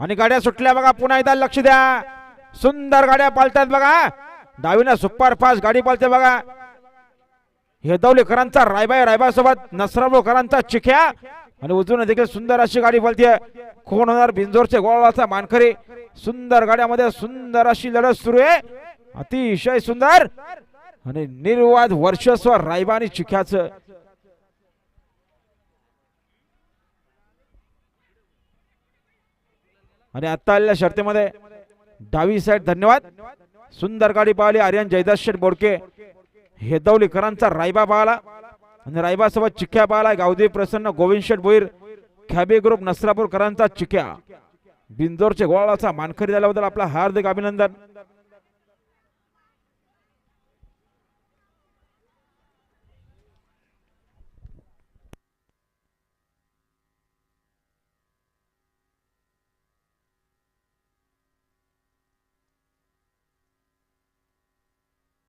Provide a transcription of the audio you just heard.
आणि गाड्या सुटल्या बघा, पुन्हा एकदा लक्ष द्या. सुंदर गाड्या पालतात बघा. डावीनं सुपर फास्ट गाडी पालते बघा. हेदवलीकरांचा रायबा सोबत नसरापूरकरांचा चिख्या आणि उजून देखील सुंदर अशी गाडी पळते. कोण होणार बिंजोरचे गोळाचा मानकरी. सुंदर गाड्यामध्ये सुंदर अशी लढत सुरू आहे, अतिशय सुंदर आणि निर्वाद वर्चस्व रायबा आणि चिख्याचं. आणि आता आलेल्या शर्तीमध्ये डावी साईड धन्यवाद. सुंदर गाडी पाहिली आर्यन जयदास शेठ बोडके. हेदवलीकरांचा रायबा पाहिला आणि रायबा सोबत चिख्या पाहिला. गावदेवी प्रसन्न गोविंद शेठ भोईर खॅबे ग्रुप नसरापूरकरांचा चिख्या. बिंदोरचे गोळाचा मानकरी झाल्याबद्दल आपला हार्दिक अभिनंदन.